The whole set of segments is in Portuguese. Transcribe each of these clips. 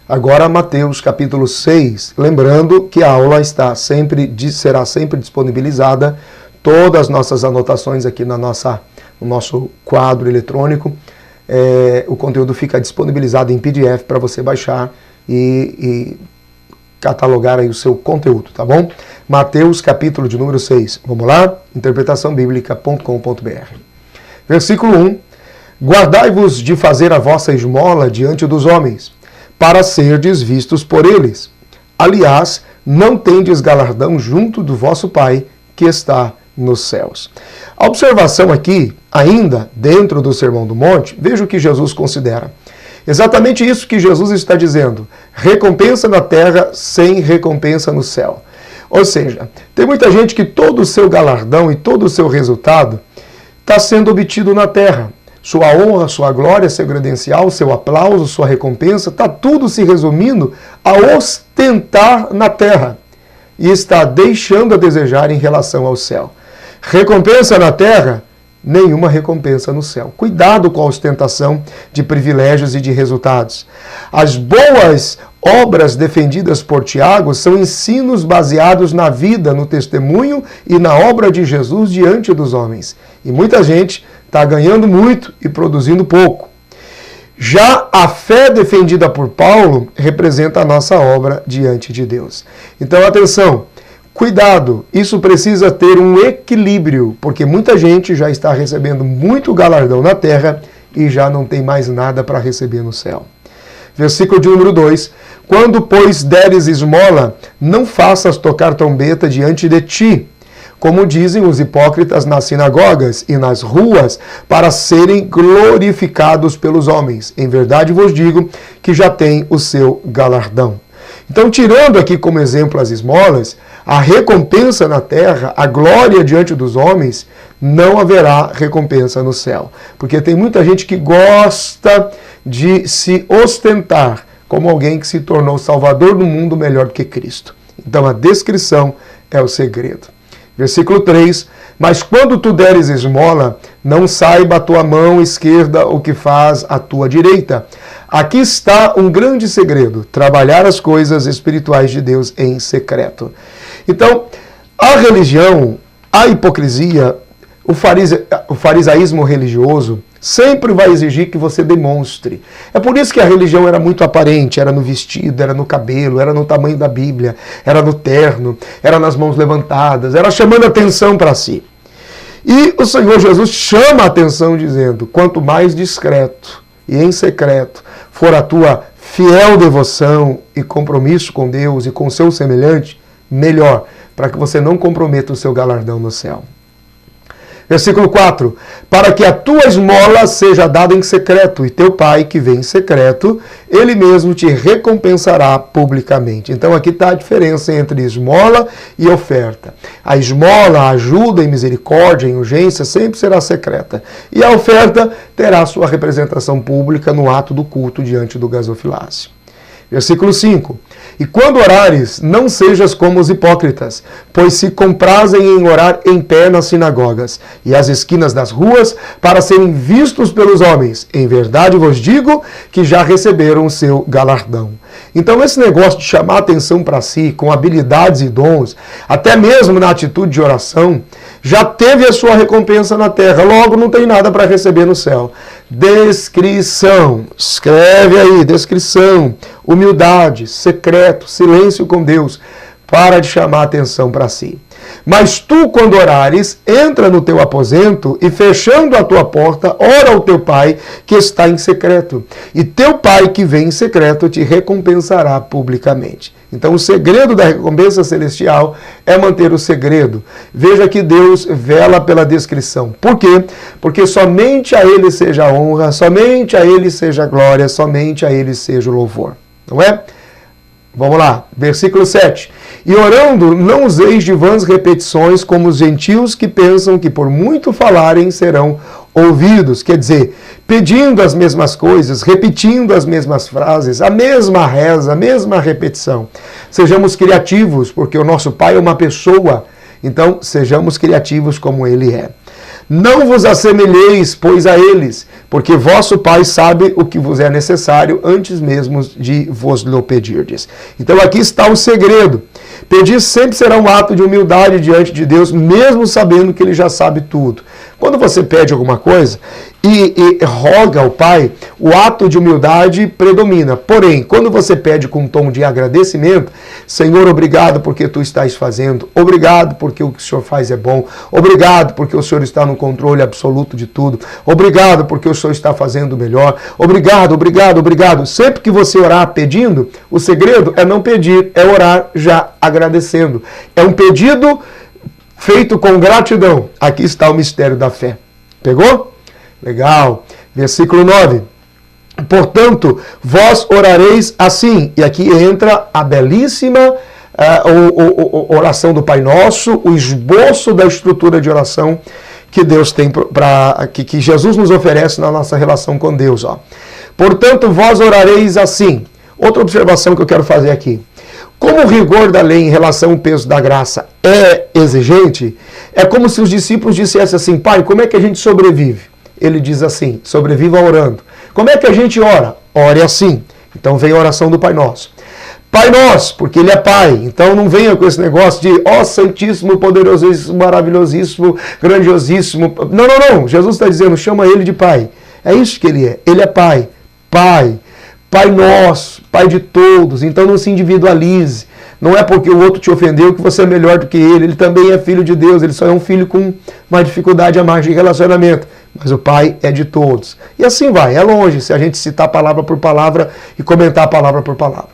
Agora Mateus capítulo 6, lembrando que a aula será sempre disponibilizada, todas as nossas anotações aqui no nosso quadro eletrônico, o conteúdo fica disponibilizado em PDF para você baixar e catalogar aí o seu conteúdo, tá bom? Mateus capítulo de número 6, vamos lá? interpretaçãobiblica.com.br. Versículo 1, guardai-vos de fazer a vossa esmola diante dos homens, para serdes vistos por eles. Aliás, não tendes galardão junto do vosso Pai, que está nos céus. A observação aqui, ainda dentro do Sermão do Monte, veja o que Jesus considera. Exatamente isso que Jesus está dizendo. Recompensa na terra sem recompensa no céu. Ou seja, tem muita gente que todo o seu galardão e todo o seu resultado está sendo obtido na terra. Sua honra, sua glória, seu credencial, seu aplauso, sua recompensa, está tudo se resumindo a ostentar na terra e está deixando a desejar em relação ao céu. Recompensa na terra, nenhuma recompensa no céu. Cuidado com a ostentação de privilégios e de resultados. As boas obras defendidas por Tiago são ensinos baseados na vida, no testemunho e na obra de Jesus diante dos homens. E muita gente está ganhando muito e produzindo pouco. Já a fé defendida por Paulo representa a nossa obra diante de Deus. Então, atenção, cuidado, isso precisa ter um equilíbrio, porque muita gente já está recebendo muito galardão na terra e já não tem mais nada para receber no céu. Versículo de número 2, quando, pois, deres esmola, não faças tocar trombeta diante de ti, como dizem os hipócritas nas sinagogas e nas ruas, para serem glorificados pelos homens. Em verdade vos digo que já tem o seu galardão. Então, tirando aqui como exemplo as esmolas, a recompensa na terra, a glória diante dos homens, não haverá recompensa no céu. Porque tem muita gente que gosta de se ostentar como alguém que se tornou salvador do mundo melhor do que Cristo. Então, a descrição é o segredo. Versículo 3, mas quando tu deres esmola, não saiba a tua mão esquerda o que faz a tua direita. Aqui está um grande segredo, trabalhar as coisas espirituais de Deus em secreto. Então, a religião, a hipocrisia, o farisaísmo religioso sempre vai exigir que você demonstre. É por isso que a religião era muito aparente, era no vestido, era no cabelo, era no tamanho da Bíblia, era no terno, era nas mãos levantadas, era chamando atenção para si. E o Senhor Jesus chama a atenção dizendo, quanto mais discreto e em secreto for a tua fiel devoção e compromisso com Deus e com o seu semelhante, melhor, para que você não comprometa o seu galardão no céu. Versículo 4, para que a tua esmola seja dada em secreto, e teu Pai que vem em secreto, ele mesmo te recompensará publicamente. Então aqui está a diferença entre esmola e oferta. A esmola, a ajuda em misericórdia, em urgência, sempre será secreta. E a oferta terá sua representação pública no ato do culto diante do gasofilácio. Versículo 5. E quando orares, não sejas como os hipócritas, pois se comprazem em orar em pé nas sinagogas e às esquinas das ruas, para serem vistos pelos homens. Em verdade vos digo que já receberam o seu galardão. Então esse negócio de chamar atenção para si, com habilidades e dons, até mesmo na atitude de oração, já teve a sua recompensa na terra, logo não tem nada para receber no céu. Descrição, escreve aí, descrição, humildade, secreto, silêncio com Deus, para de chamar atenção para si. Mas tu, quando orares, entra no teu aposento e, fechando a tua porta, ora ao teu Pai que está em secreto. E teu Pai que vem em secreto te recompensará publicamente. Então o segredo da recompensa celestial é manter o segredo. Veja que Deus vela pela descrição. Por quê? Porque somente a Ele seja a honra, somente a Ele seja a glória, somente a Ele seja o louvor. Não é? Vamos lá, versículo 7. E orando, não useis de vãs repetições como os gentios que pensam que por muito falarem serão ouvidos. Quer dizer, pedindo as mesmas coisas, repetindo as mesmas frases, a mesma reza, a mesma repetição. Sejamos criativos, porque o nosso Pai é uma pessoa. Então, sejamos criativos como Ele é. Não vos assemelheis, pois, a eles, porque vosso Pai sabe o que vos é necessário antes mesmo de vos lhe pedirdes. Então aqui está o segredo. Pedir sempre será um ato de humildade diante de Deus, mesmo sabendo que Ele já sabe tudo. Quando você pede alguma coisa e roga ao Pai, o ato de humildade predomina. Porém, quando você pede com um tom de agradecimento, Senhor, obrigado porque Tu estás fazendo, obrigado porque o que o Senhor faz é bom, obrigado porque o Senhor está no controle absoluto de tudo, obrigado porque o Senhor está fazendo o melhor, obrigado, obrigado, obrigado. Sempre que você orar pedindo, o segredo é não pedir, é orar já agradecendo. É um pedido feito com gratidão. Aqui está o mistério da fé. Pegou? Legal. Versículo 9. Portanto, vós orareis assim. E aqui entra a belíssima oração do Pai Nosso, o esboço da estrutura de oração que Deus tem que Jesus nos oferece na nossa relação com Deus. Ó. Portanto, vós orareis assim. Outra observação que eu quero fazer aqui. Como o rigor da lei em relação ao peso da graça é exigente, é como se os discípulos dissessem assim, Pai, como é que a gente sobrevive? Ele diz assim, sobreviva orando. Como é que a gente ora? Ore assim. Então vem a oração do Pai Nosso. Pai Nosso, porque Ele é Pai. Então não venha com esse negócio de, ó Santíssimo, Poderosíssimo, Maravilhosíssimo, Grandiosíssimo. Não, não, não. Jesus está dizendo, chama Ele de Pai. É isso que Ele é. Ele é Pai. Pai. Pai nosso, Pai de todos, então não se individualize. Não é porque o outro te ofendeu que você é melhor do que ele. Ele também é filho de Deus, ele só é um filho com uma dificuldade a mais de relacionamento. Mas o Pai é de todos. E assim vai, é longe se a gente citar palavra por palavra e comentar palavra por palavra.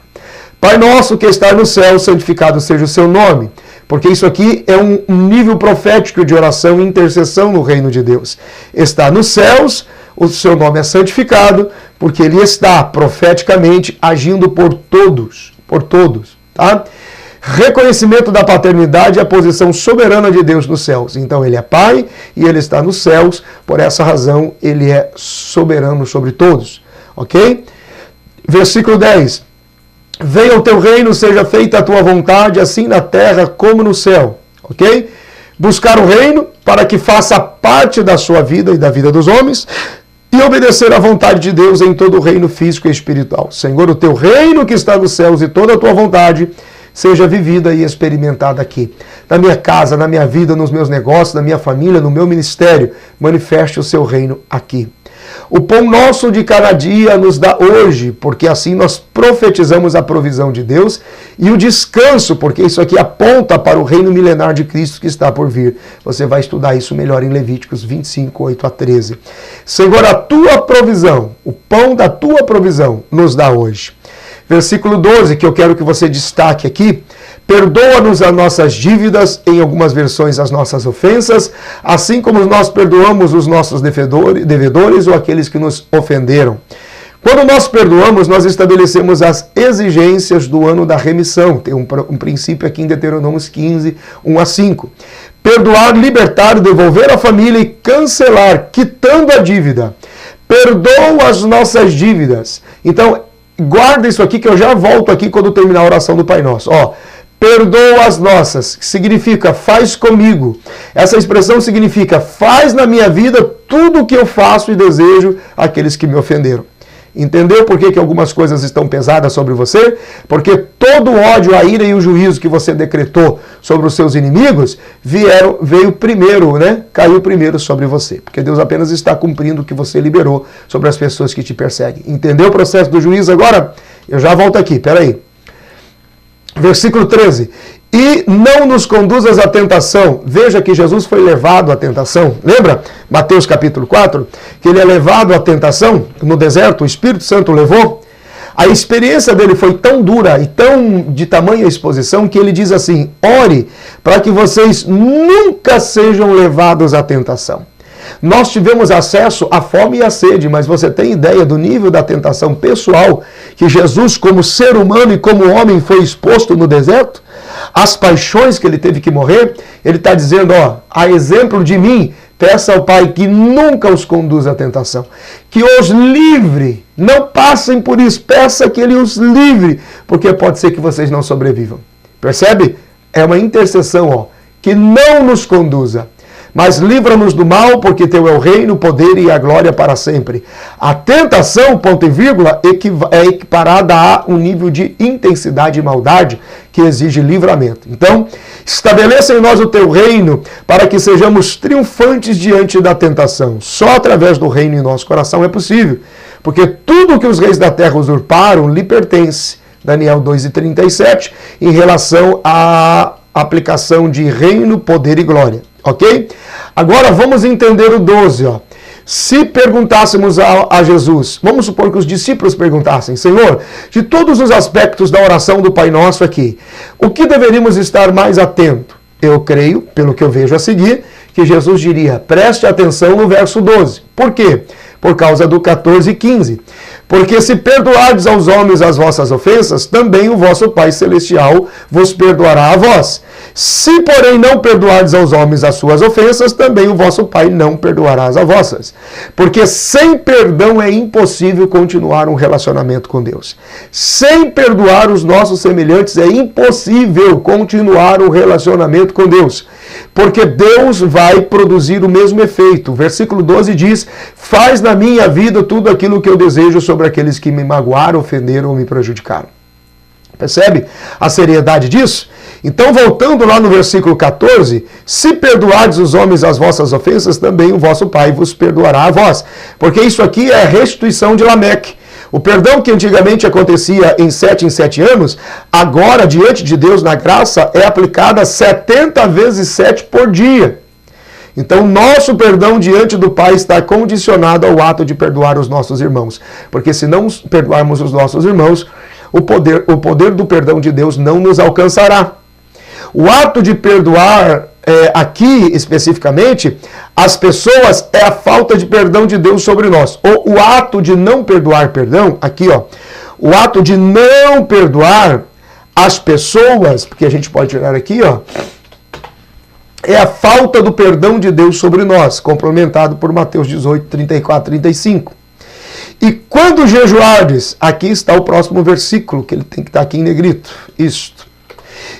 Pai nosso que está no céu, santificado seja o seu nome. Porque isso aqui é um nível profético de oração e intercessão no reino de Deus. Está nos céus, o seu nome é santificado, porque Ele está profeticamente agindo por todos, tá? Reconhecimento da paternidade e a posição soberana de Deus nos céus. Então Ele é Pai e Ele está nos céus, por essa razão Ele é soberano sobre todos, ok? Versículo 10. Venha o teu reino, seja feita a tua vontade, assim na terra como no céu, ok? Buscar o reino para que faça parte da sua vida e da vida dos homens, e obedecer à vontade de Deus em todo o reino físico e espiritual. Senhor, o teu reino que está nos céus e toda a tua vontade seja vivida e experimentada aqui. Na minha casa, na minha vida, nos meus negócios, na minha família, no meu ministério, manifeste o seu reino aqui. O pão nosso de cada dia nos dá hoje, porque assim nós profetizamos a provisão de Deus, e o descanso, porque isso aqui aponta para o reino milenar de Cristo que está por vir. Você vai estudar isso melhor em Levíticos 25, 8 a 13. Senhor, a tua provisão, o pão da tua provisão nos dá hoje. Versículo 12, que eu quero que você destaque aqui. Perdoa-nos as nossas dívidas, em algumas versões as nossas ofensas, assim como nós perdoamos os nossos devedores ou aqueles que nos ofenderam. Quando nós perdoamos, nós estabelecemos as exigências do ano da remissão. Tem um princípio aqui em Deuteronômio 15, 1 a 5. Perdoar, libertar, devolver à família e cancelar, quitando a dívida. Perdoa as nossas dívidas. Então, guarda isso aqui que eu já volto aqui quando terminar a oração do Pai Nosso. Ó, perdoa as nossas, que significa faz comigo. Essa expressão significa faz na minha vida tudo o que eu faço e desejo àqueles que me ofenderam. Entendeu por que algumas coisas estão pesadas sobre você? Porque todo o ódio, a ira e o juízo que você decretou sobre os seus inimigos veio primeiro, né? Caiu primeiro sobre você. Porque Deus apenas está cumprindo o que você liberou sobre as pessoas que te perseguem. Entendeu o processo do juízo agora? Eu já volto aqui, peraí. Versículo 13. E não nos conduzas à tentação. Veja que Jesus foi levado à tentação. Lembra? Mateus capítulo 4, que ele é levado à tentação no deserto, o Espírito Santo o levou. A experiência dele foi tão dura e tão de tamanha exposição que ele diz assim, ore para que vocês nunca sejam levados à tentação. Nós tivemos acesso à fome e à sede, mas você tem ideia do nível da tentação pessoal que Jesus, como ser humano e como homem, foi exposto no deserto? As paixões que ele teve que morrer? Ele está dizendo, ó, a exemplo de mim, peça ao Pai que nunca os conduza à tentação, que os livre, não passem por isso, peça que Ele os livre, porque pode ser que vocês não sobrevivam. Percebe? É uma intercessão, ó, que não nos conduza. Mas livra-nos do mal, porque teu é o reino, o poder e a glória para sempre. A tentação, ponto e vírgula, é equiparada a um nível de intensidade e maldade que exige livramento. Então, estabeleça em nós o teu reino para que sejamos triunfantes diante da tentação. Só através do reino em nosso coração é possível, porque tudo que os reis da terra usurparam lhe pertence. Daniel 2:37, em relação à aplicação de reino, poder e glória. Ok? Agora vamos entender o 12. Ó. Se perguntássemos a Jesus, vamos supor que os discípulos perguntassem, Senhor, de todos os aspectos da oração do Pai Nosso aqui, o que deveríamos estar mais atento? Eu creio, pelo que eu vejo a seguir, que Jesus diria, preste atenção no verso 12. Por quê? Por causa do 14 e 15. Porque se perdoardes aos homens as vossas ofensas, também o vosso Pai Celestial vos perdoará a vós. Se, porém, não perdoardes aos homens as suas ofensas, também o vosso Pai não perdoará as vossas. Porque sem perdão é impossível continuar um relacionamento com Deus. Sem perdoar os nossos semelhantes é impossível continuar um relacionamento com Deus. Porque Deus vai produzir o mesmo efeito. O versículo 12 diz, faz na minha vida tudo aquilo que eu desejo sobre aqueles que me magoaram, ofenderam ou me prejudicaram. Percebe a seriedade disso? Então, voltando lá no versículo 14, se perdoardes os homens as vossas ofensas, também o vosso Pai vos perdoará a vós. Porque isso aqui é a restituição de Lameque. O perdão que antigamente acontecia em 7 anos, agora, diante de Deus na graça, é aplicada 70 vezes 7 por dia. Então, nosso perdão diante do Pai está condicionado ao ato de perdoar os nossos irmãos. Porque se não perdoarmos os nossos irmãos, o poder do perdão de Deus não nos alcançará. O ato de perdoar, aqui especificamente, as pessoas é a falta de perdão de Deus sobre nós. O ato de não perdoar, perdão, aqui ó, o ato de não perdoar as pessoas, porque a gente pode tirar aqui ó, é a falta do perdão de Deus sobre nós, complementado por Mateus 18, 34, 35. E quando jejuardes, aqui está o próximo versículo, que ele tem que estar aqui em negrito, isto.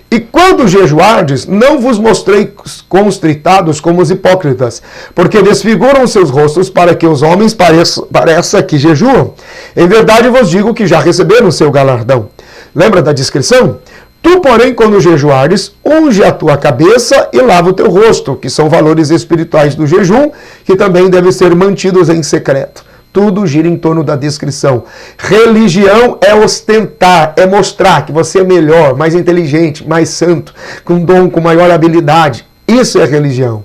E quando jejuardes, não vos mostrei constritados como os hipócritas, porque desfiguram seus rostos para que os homens pareça que jejuam. Em verdade vos digo que já receberam o seu galardão. Lembra da descrição? Tu, porém, quando jejuares, unge a tua cabeça e lava o teu rosto, que são valores espirituais do jejum, que também devem ser mantidos em secreto. Tudo gira em torno da descrição. Religião é ostentar, é mostrar que você é melhor, mais inteligente, mais santo, com dom, com maior habilidade. Isso é religião.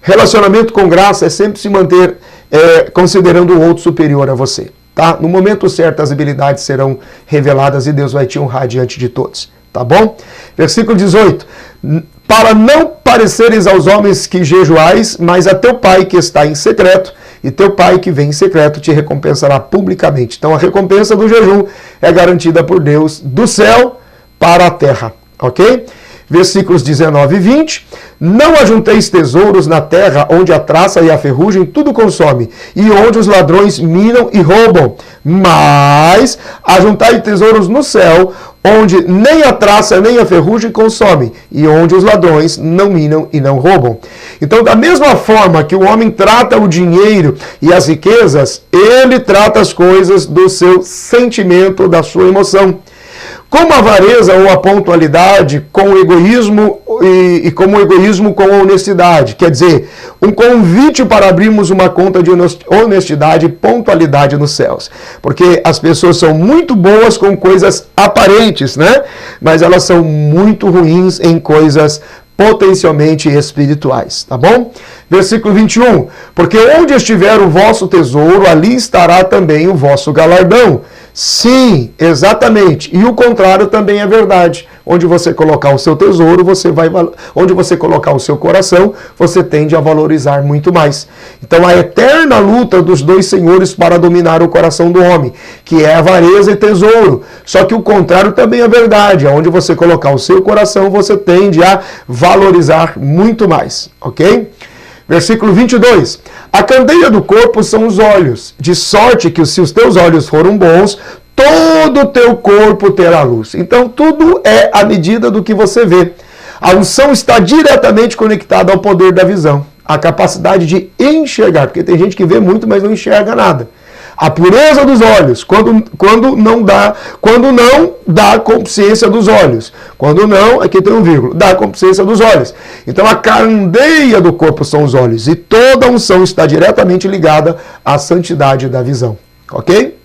Relacionamento com graça é sempre se manter considerando o outro superior a você. Tá? No momento certo, as habilidades serão reveladas e Deus vai te honrar diante de todos. Tá bom? Versículo 18. Para não pareceres aos homens que jejuais, mas a teu Pai que está em secreto, e teu Pai que vem em secreto te recompensará publicamente. Então a recompensa do jejum é garantida por Deus do céu para a terra. Ok? Versículos 19 e 20. Não ajunteis tesouros na terra, onde a traça e a ferrugem tudo consome, e onde os ladrões minam e roubam. Mas ajuntai tesouros no céu, onde nem a traça nem a ferrugem consomem, e onde os ladrões não minam e não roubam. Então, da mesma forma que o homem trata o dinheiro e as riquezas, ele trata as coisas do seu sentimento, da sua emoção. Como a avareza ou a pontualidade com o egoísmo e como o egoísmo com a honestidade. Quer dizer, um convite para abrirmos uma conta de honestidade e pontualidade nos céus. Porque as pessoas são muito boas com coisas aparentes, né? Mas elas são muito ruins em coisas potencialmente espirituais, tá bom? Versículo 21. Porque onde estiver o vosso tesouro, ali estará também o vosso galardão. Sim, exatamente. E o contrário também é verdade. Onde você colocar o seu tesouro, onde você colocar o seu coração, você tende a valorizar muito mais. Então a eterna luta dos dois senhores para dominar o coração do homem, que é avareza e tesouro. Só que o contrário também é verdade. Onde você colocar o seu coração, você tende a valorizar muito mais. Ok? Versículo 22. A candeia do corpo são os olhos, de sorte que se os teus olhos foram bons, todo o teu corpo terá luz. Então tudo é à medida do que você vê. A unção está diretamente conectada ao poder da visão. a capacidade de enxergar, porque tem gente que vê muito, mas não enxerga nada. A pureza dos olhos, quando não dá consciência dos olhos. Quando não, aqui tem um vírgula, dá consciência dos olhos. Então a candeia do corpo são os olhos, e toda unção está diretamente ligada à santidade da visão. Ok?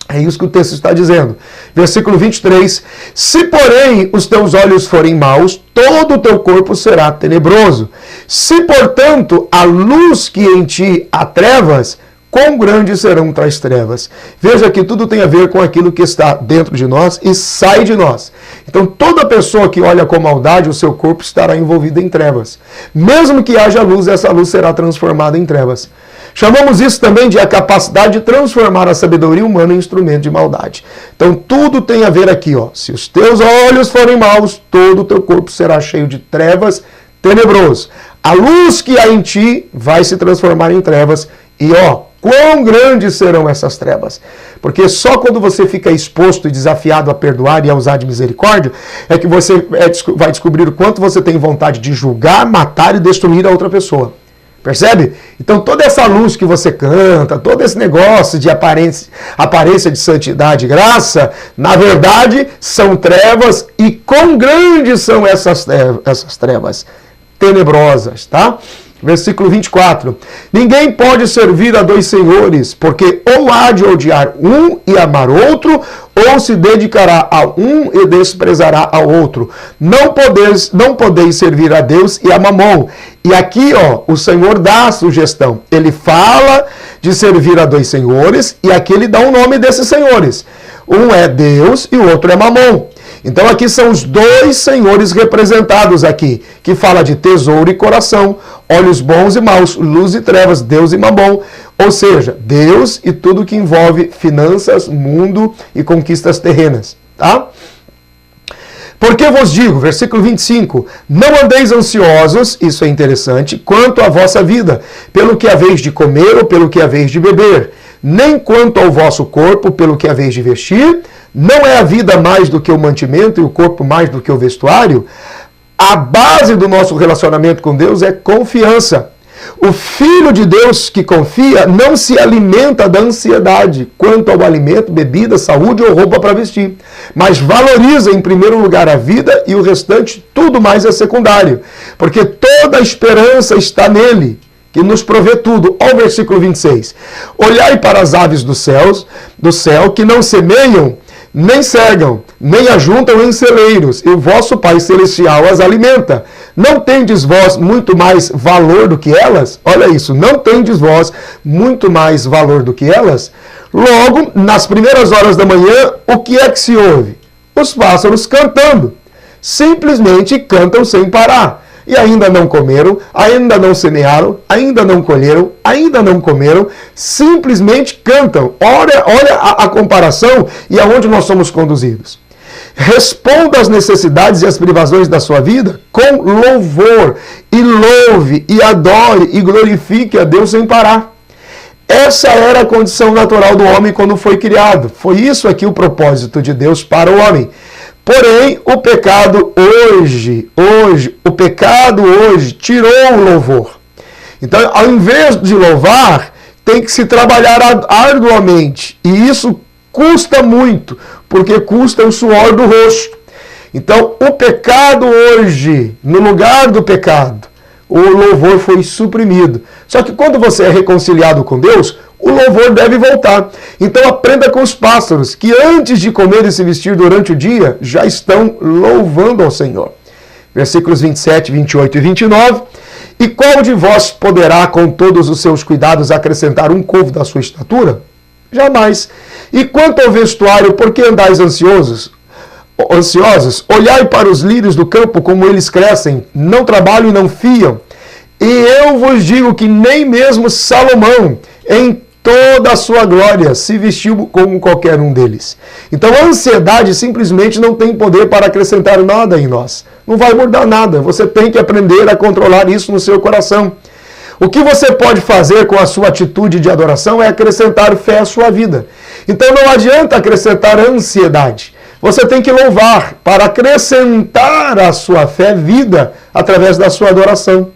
É isso que o texto está dizendo. Versículo 23. Se, porém, os teus olhos forem maus, todo o teu corpo será tenebroso. Se, portanto, a luz que em ti há trevas, quão grandes serão tais trevas? Veja que tudo tem a ver com aquilo que está dentro de nós e sai de nós. Então, toda pessoa que olha com maldade, o seu corpo estará envolvido em trevas. Mesmo que haja luz, essa luz será transformada em trevas. Chamamos isso também de a capacidade de transformar a sabedoria humana em instrumento de maldade. Então, tudo tem a ver aqui, ó. Se os teus olhos forem maus, todo o teu corpo será cheio de trevas, tenebroso. A luz que há em ti vai se transformar em trevas. E, ó, quão grandes serão essas trevas? Porque só quando você fica exposto e desafiado a perdoar e a usar de misericórdia, é que você vai descobrir o quanto você tem vontade de julgar, matar e destruir a outra pessoa. Percebe? Então toda essa luz que você canta, todo esse negócio de aparência de santidade e graça, na verdade são trevas, e quão grandes são essas trevas? Tenebrosas, tá? Versículo 24. Ninguém pode servir a dois senhores, porque ou há de odiar um e amar outro, ou se dedicará a um e desprezará ao outro. Não podeis servir a Deus e a Mamon. E aqui, ó, o Senhor dá a sugestão. Ele fala de servir a dois senhores, e aqui ele dá o nome desses senhores. Um é Deus e o outro é Mamon. Então aqui são os dois senhores representados aqui, que fala de tesouro e coração, olhos bons e maus, luz e trevas, Deus e Mamon. Ou seja, Deus e tudo que envolve finanças, mundo e conquistas terrenas, tá? Porque vos digo, versículo 25, não andeis ansiosos, isso é interessante, quanto à vossa vida, pelo que haveis de comer ou pelo que haveis de beber, nem quanto ao vosso corpo, pelo que haveis de vestir. Não é a vida mais do que o mantimento e o corpo mais do que o vestuário? A base do nosso relacionamento com Deus é confiança. O filho de Deus que confia não se alimenta da ansiedade quanto ao alimento, bebida, saúde ou roupa para vestir, mas valoriza em primeiro lugar a vida, e o restante tudo mais é secundário, porque toda a esperança está nele, que nos provê tudo. Olha o versículo 26. Olhai para as aves do céu, que não semeiam, nem cegam, nem ajuntam em celeiros, e o vosso Pai Celestial as alimenta. Não tendes vós muito mais valor do que elas? Olha isso, não tendes vós muito mais valor do que elas? Logo, nas primeiras horas da manhã, o que é que se ouve? Os pássaros cantando. Simplesmente cantam sem parar. E ainda não comeram, ainda não semearam, ainda não colheram, ainda não comeram, simplesmente cantam. Olha a comparação e aonde nós somos conduzidos. Responda às necessidades e às privações da sua vida com louvor, e louve, e adore, e glorifique a Deus sem parar. Essa era a condição natural do homem quando foi criado. Foi isso aqui o propósito de Deus para o homem. Porém, o pecado hoje tirou o louvor. Então, ao invés de louvar, tem que se trabalhar arduamente. E isso custa muito, porque custa o suor do rosto. Então, o pecado hoje, no lugar do pecado, o louvor foi suprimido. Só que quando você é reconciliado com Deus, o louvor deve voltar. Então aprenda com os pássaros, que antes de comer e se vestir durante o dia, já estão louvando ao Senhor. Versículos 27, 28 e 29. E qual de vós poderá, com todos os seus cuidados, acrescentar um côvado da sua estatura? Jamais. E quanto ao vestuário, por que andais ansiosos? Olhai para os lírios do campo, como eles crescem, não trabalham e não fiam. E eu vos digo que nem mesmo Salomão, em toda a sua glória, se vestiu como qualquer um deles. Então a ansiedade simplesmente não tem poder para acrescentar nada em nós. Não vai mudar nada. Você tem que aprender a controlar isso no seu coração. O que você pode fazer com a sua atitude de adoração é acrescentar fé à sua vida. Então não adianta acrescentar ansiedade. Você tem que louvar para acrescentar à sua fé vida através da sua adoração.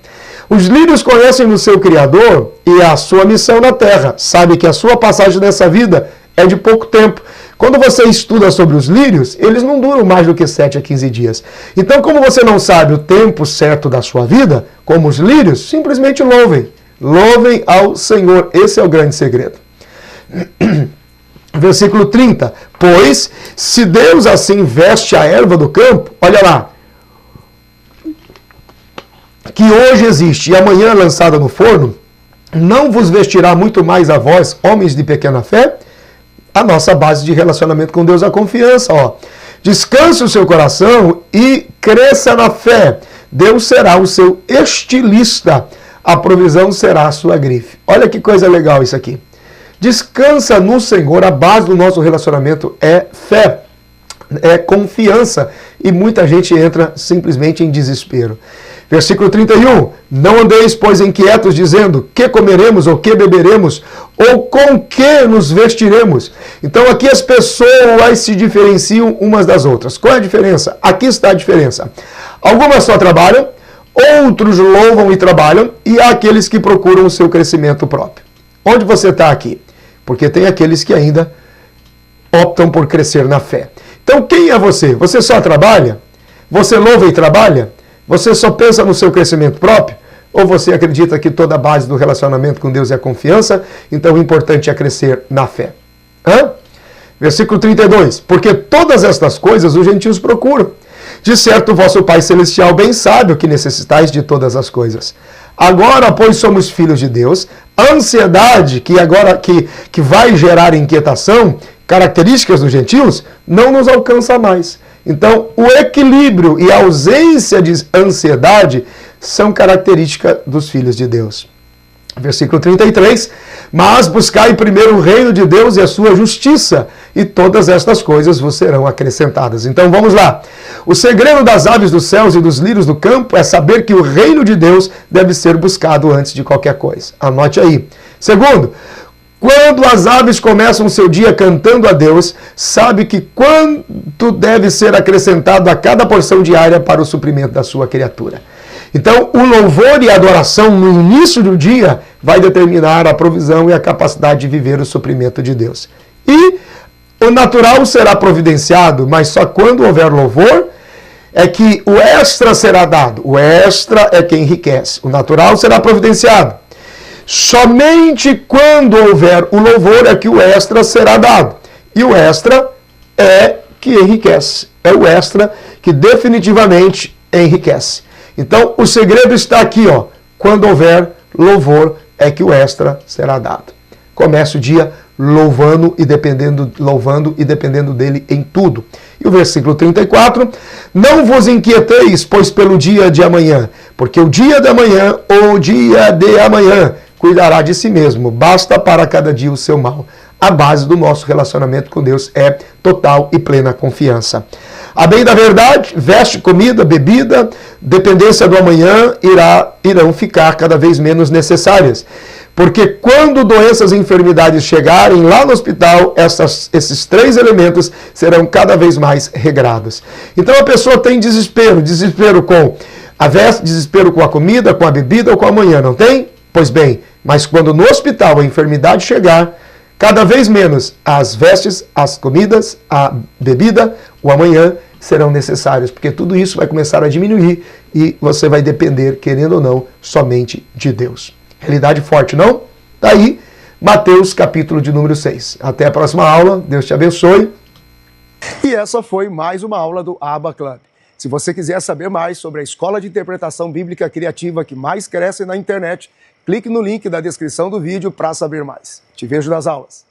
Os lírios conhecem o seu Criador e a sua missão na terra. Sabe que a sua passagem nessa vida é de pouco tempo. Quando você estuda sobre os lírios, eles não duram mais do que 7 a 15 dias. Então, como você não sabe o tempo certo da sua vida, como os lírios, simplesmente louvem. Louvem ao Senhor. Esse é o grande segredo. Versículo 30. Pois, se Deus assim veste a erva do campo, olha lá, que hoje existe e amanhã é lançada no forno, não vos vestirá muito mais a vós, homens de pequena fé? A nossa base de relacionamento com Deus é a confiança, ó. Descanse o seu coração e cresça na fé. Deus será o seu estilista. A provisão será a sua grife. Olha que coisa legal isso aqui. Descansa no Senhor. A base do nosso relacionamento é fé, é confiança. E muita gente entra simplesmente em desespero. Versículo 31. Não andeis, pois, inquietos, dizendo, que comeremos, ou que beberemos, ou com que nos vestiremos. Então aqui as pessoas se diferenciam umas das outras. Qual é a diferença? Aqui está a diferença. Algumas só trabalham, outros louvam e trabalham, e há aqueles que procuram o seu crescimento próprio. Onde você está aqui? Porque tem aqueles que ainda optam por crescer na fé. Então quem é você? Você só trabalha? Você louva e trabalha? Você só pensa no seu crescimento próprio? Ou você acredita que toda a base do relacionamento com Deus é a confiança? Então o importante é crescer na fé. Versículo 32. Porque todas estas coisas os gentios procuram. De certo, vosso Pai Celestial bem sabe o que necessitais de todas as coisas. Agora, pois, somos filhos de Deus, a ansiedade que vai gerar inquietação, características dos gentios, não nos alcança mais. Então, o equilíbrio e a ausência de ansiedade são características dos filhos de Deus. Versículo 33, mas buscai primeiro o reino de Deus e a sua justiça, e todas estas coisas vos serão acrescentadas. Então vamos lá. O segredo das aves dos céus e dos lírios do campo é saber que o reino de Deus deve ser buscado antes de qualquer coisa. Anote aí. Segundo, quando as aves começam o seu dia cantando a Deus, sabe que quanto deve ser acrescentado a cada porção diária para o suprimento da sua criatura. Então, o louvor e a adoração no início do dia vai determinar a provisão e a capacidade de viver o suprimento de Deus. E o natural será providenciado, mas só quando houver louvor é que o extra será dado. O extra é quem enriquece. O natural será providenciado. Somente quando houver o louvor é que o extra será dado. E o extra é que enriquece. É o extra que definitivamente enriquece. Então, o segredo está aqui, ó. Quando houver louvor, é que o extra será dado. Comece o dia louvando e dependendo dele em tudo. E o versículo 34, não vos inquieteis, pois pelo dia de amanhã, porque o dia de amanhã cuidará de si mesmo, basta para cada dia o seu mal. A base do nosso relacionamento com Deus é total e plena confiança. A bem da verdade, veste, comida, bebida, dependência do amanhã irão ficar cada vez menos necessárias. Porque quando doenças e enfermidades chegarem lá no hospital, esses 3 elementos serão cada vez mais regrados. Então a pessoa tem desespero com a veste, desespero com a comida, com a bebida ou com o amanhã, não tem? Pois bem, mas quando no hospital a enfermidade chegar, cada vez menos as vestes, as comidas, a bebida, o amanhã serão necessários, porque tudo isso vai começar a diminuir e você vai depender, querendo ou não, somente de Deus. Realidade forte, não? Daí, Mateus, capítulo de número 6. Até a próxima aula, Deus te abençoe. E essa foi mais uma aula do Abba Club. Se você quiser saber mais sobre a escola de interpretação bíblica criativa que mais cresce na internet, clique no link da descrição do vídeo para saber mais. Te vejo nas aulas.